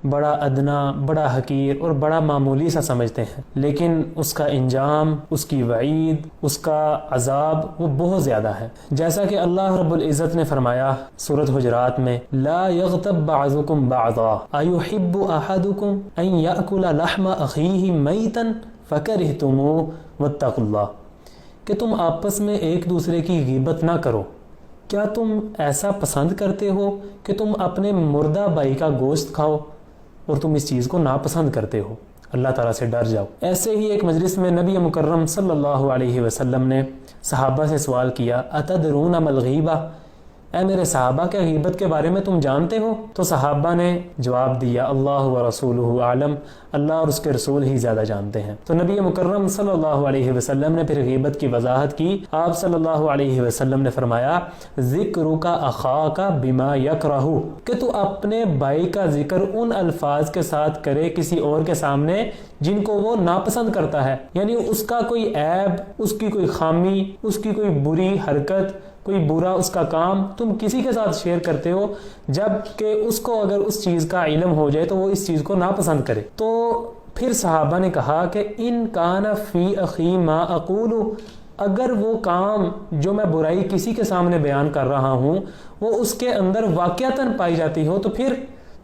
بڑا ادنا، بڑا حقیر اور بڑا معمولی سا سمجھتے ہیں، لیکن اس کا انجام، اس کی وعید، اس کا عذاب وہ بہت زیادہ ہے۔ جیسا کہ اللہ رب العزت نے فرمایا سورۃ حجرات میں، لا یغتب بعضکم بعضا ایحب احدکم ان یأکل لحم اخیہ میتا فکرہتموہ واتقوا اللہ، کہ تم آپس میں ایک دوسرے کی غیبت نہ کرو۔ کیا تم ایسا پسند کرتے ہو کہ تم اپنے مردہ بھائی کا گوشت کھاؤ، اور تم اس چیز کو ناپسند کرتے ہو؟ اللہ تعالیٰ سے ڈر جاؤ۔ ایسے ہی ایک مجلس میں نبی مکرم صلی اللہ علیہ وسلم نے صحابہ سے سوال کیا، اتدرون ما الغیبہ، اے میرے صحابہ کیا غیبت کے بارے میں تم جانتے ہو؟ تو صحابہ نے جواب دیا، اللہ و رسولہ اعلم، اللہ اور اس کے رسول ہی زیادہ جانتے ہیں۔ تو نبی مکرم صلی اللہ علیہ وسلم نے پھر غیبت کی وضاحت کی۔ آپ صلی اللہ علیہ وسلم نے فرمایا، ذکرک اخاک بما یکرہ، کہ تو اپنے بھائی کا ذکر ان الفاظ کے ساتھ کرے کسی اور کے سامنے جن کو وہ ناپسند کرتا ہے، یعنی اس کا کوئی عیب، اس کی کوئی خامی، اس کی کوئی بری حرکت، کوئی برا اس کا کام تم کسی کے ساتھ شیئر کرتے ہو، جب کہ اس کو اگر اس چیز کا علم ہو جائے تو وہ اس چیز کو ناپسند کرے۔ تو پھر صحابہ نے کہا کہ ان کان فی اخی ما اقول، اگر وہ کام جو میں برائی کسی کے سامنے بیان کر رہا ہوں وہ اس کے اندر واقعتاً پائی جاتی ہو،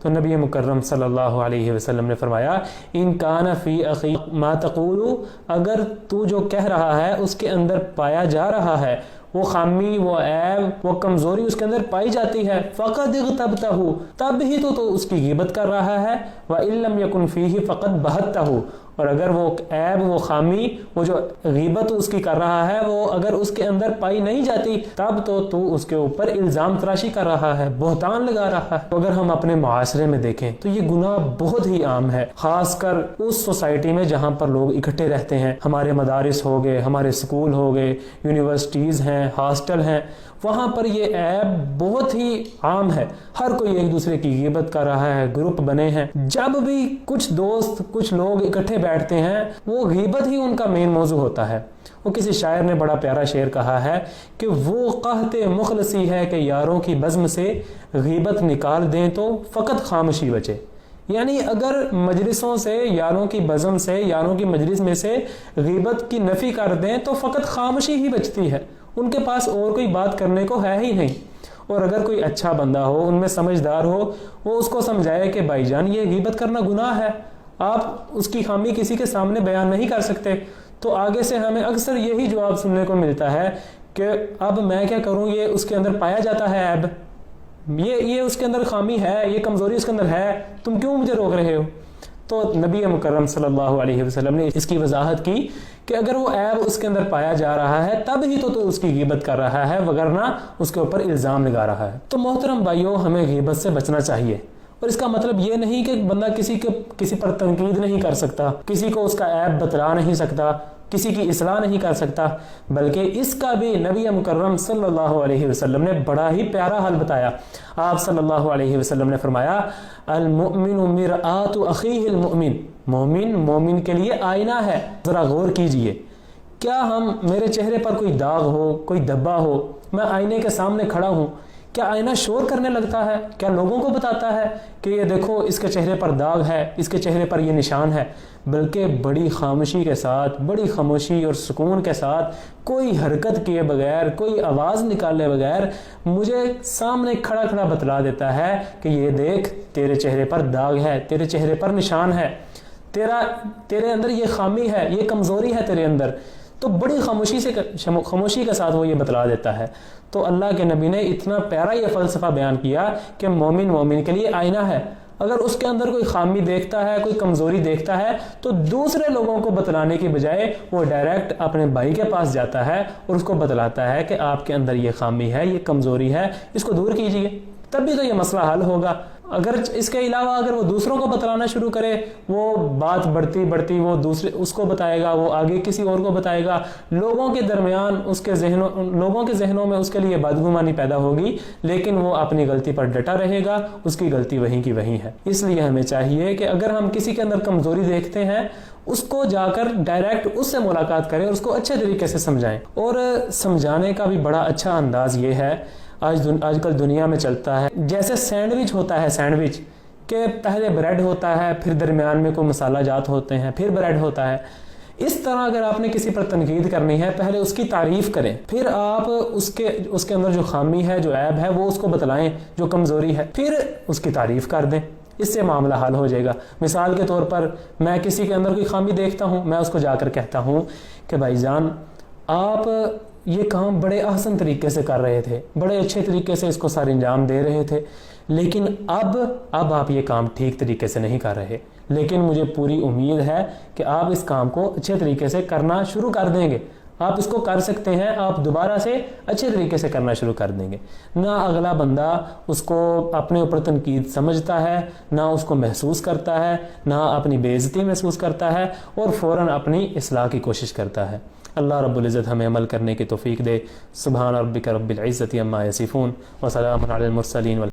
تو نبی مکرم صلی اللہ علیہ وسلم نے فرمایا، ان کان فی اخی ما تقول، اگر تو جو کہہ رہا ہے اس کے اندر پایا جا رہا ہے وہ خامی، وہ عیب، وہ کمزوری اس کے اندر پائی جاتی ہے، فقد اغتبتہ، تب ہی تو اس کی غیبت کر رہا ہے، وَإِن لَمْ يَكُنْ فِيهِ فَقَدْ بَهَتَّهُ، اور اگر وہ عیب، وہ خامی، وہ جو غیبت اس کی کر رہا ہے وہ اگر اس کے اندر پائی نہیں جاتی تب تو اس کے اوپر الزام تراشی کر رہا ہے، بہتان لگا رہا ہے۔ اگر ہم اپنے معاشرے میں دیکھیں تو یہ گناہ بہت ہی عام ہے، خاص کر اس سوسائٹی میں جہاں پر لوگ اکٹھے رہتے ہیں، ہمارے مدارس ہو گئے، ہمارے سکول ہو گئے، یونیورسٹیز ہیں، ہاسٹل ہیں، وہاں پر یہ عیب بہت ہی عام ہے، ہر کوئی ایک دوسرے کی غیبت کر رہا ہے، گروپ بنے ہیں۔ جب بھی کچھ دوست، کچھ لوگ اکٹھے بیٹھتے ہیں وہ غیبت ہی ان کا مین موضوع ہوتا ہے۔ وہ کسی شاعر نے بڑا پیارا شعر کہا ہے کہ وہ قحط مخلصی ہے کہ یاروں کی بزم سے غیبت نکال دیں تو فقط خاموشی بچے، یعنی اگر مجلسوں سے، یاروں کی بزم سے، یاروں کی مجلس میں سے غیبت کی نفی کر دیں تو فقط خاموشی ہی بچتی ہے، ان کے پاس اور کوئی بات کرنے کو ہے ہی نہیں۔ اور اگر کوئی اچھا بندہ ہو، ان میں سمجھدار ہو، وہ اس کو سمجھائے کہ بھائی جان یہ غیبت کرنا گناہ ہے، آپ اس کی خامی کسی کے سامنے بیان نہیں کر سکتے، تو آگے سے ہمیں اکثر یہی جواب سننے کو ملتا ہے کہ اب میں کیا کروں، یہ اس کے اندر پایا جاتا ہے عیب، یہ اس کے اندر خامی ہے، یہ کمزوری اس کے اندر ہے، تم کیوں مجھے روک رہے ہو؟ تو نبی مکرم صلی اللہ علیہ وسلم نے اس کی وضاحت کی کہ اگر وہ عیب اس کے اندر پایا جا رہا ہے تب ہی تو اس کی غیبت کر رہا ہے، وگرنہ اس کے اوپر الزام لگا رہا ہے۔ تو محترم بھائیوں، ہمیں غیبت سے بچنا چاہیے، اور اس کا مطلب یہ نہیں کہ بندہ کسی پر تنقید نہیں کر سکتا، کسی کو اس کا عیب بتلا نہیں سکتا، کسی کی اصلاح نہیں کر سکتا، بلکہ اس کا بھی نبی مکرم صلی اللہ علیہ وسلم نے بڑا ہی پیارا حل بتایا۔ آپ صلی اللہ علیہ وسلم نے فرمایا، المؤمن مرآت اخیہ المؤمن، مومن مومن کے لیے آئینہ ہے۔ ذرا غور کیجئے، کیا میرے چہرے پر کوئی داغ ہو، کوئی دھبا ہو، میں آئینے کے سامنے کھڑا ہوں، کیا آئینہ شور کرنے لگتا ہے؟ کیا لوگوں کو بتاتا ہے کہ یہ دیکھو اس کے چہرے پر داغ ہے، اس کے چہرے پر یہ نشان ہے؟ بلکہ بڑی خاموشی کے ساتھ، بڑی خاموشی اور سکون کے ساتھ، کوئی حرکت کیے بغیر، کوئی آواز نکالے بغیر مجھے سامنے کھڑا کھڑا بتلا دیتا ہے کہ یہ دیکھ تیرے چہرے پر داغ ہے، تیرے چہرے پر نشان ہے، تیرے اندر یہ خامی ہے، یہ کمزوری ہے تیرے اندر۔ تو بڑی خاموشی کے ساتھ وہ یہ بتلا دیتا ہے۔ تو اللہ کے نبی نے اتنا پیارا یہ فلسفہ بیان کیا کہ مومن مومن کے لیے آئینہ ہے، اگر اس کے اندر کوئی خامی دیکھتا ہے، کوئی کمزوری دیکھتا ہے تو دوسرے لوگوں کو بتلانے کی بجائے وہ ڈائریکٹ اپنے بھائی کے پاس جاتا ہے اور اس کو بتلاتا ہے کہ آپ کے اندر یہ خامی ہے، یہ کمزوری ہے، اس کو دور کیجئے، تب بھی تو یہ مسئلہ حل ہوگا۔ اگر اس کے علاوہ اگر وہ دوسروں کو بتلانا شروع کرے، وہ بات بڑھتی بڑھتی وہ دوسرے اس کو بتائے گا، وہ آگے کسی اور کو بتائے گا، لوگوں کے درمیان لوگوں کے ذہنوں میں اس کے لیے بدگمانی پیدا ہوگی، لیکن وہ اپنی غلطی پر ڈٹا رہے گا، اس کی غلطی وہیں کی وہیں ہے۔ اس لیے ہمیں چاہیے کہ اگر ہم کسی کے اندر کمزوری دیکھتے ہیں اس کو جا کر ڈائریکٹ اس سے ملاقات کریں اور اس کو اچھے طریقے سے سمجھائیں۔ اور سمجھانے کا بھی بڑا اچھا انداز یہ ہے، آج کل دنیا میں چلتا ہے، جیسے سینڈوچ ہوتا ہے، سینڈوچ کہ پہلے بریڈ ہوتا ہے، پھر درمیان میں کوئی مسالہ جات ہوتے ہیں، پھر بریڈ ہوتا ہے. اس طرح اگر آپ نے کسی پر تنقید کرنی ہے، پہلے اس کی تعریف کریں، پھر آپ اس کے اندر جو خامی ہے، جو عیب ہے، وہ اس کو بتلائیں، جو کمزوری ہے، پھر اس کی تعریف کر دیں. اس سے معاملہ حل ہو جائے گا. مثال کے طور پر میں کسی کے اندر کوئی خامی دیکھتا ہوں، میں اس کو جا کر کہتا ہوں کہ بھائی جان آپ یہ کام بڑے احسن طریقے سے کر رہے تھے، بڑے اچھے طریقے سے اس کو سر انجام دے رہے تھے، لیکن اب آپ یہ کام ٹھیک طریقے سے نہیں کر رہے، لیکن مجھے پوری امید ہے کہ آپ اس کام کو اچھے طریقے سے کرنا شروع کر دیں گے. آپ اس کو کر سکتے ہیں، آپ دوبارہ سے اچھے طریقے سے کرنا شروع کر دیں گے. نہ اگلا بندہ اس کو اپنے اوپر تنقید سمجھتا ہے، نہ اس کو محسوس کرتا ہے، نہ اپنی بے عزتی محسوس کرتا ہے، اور فوراً اپنی اصلاح کی کوشش کرتا ہے. اللہ رب العزت ہمیں عمل کرنے کی توفیق دے. سبحان ربک رب العزت عما یصفون وسلام علی المرسلین.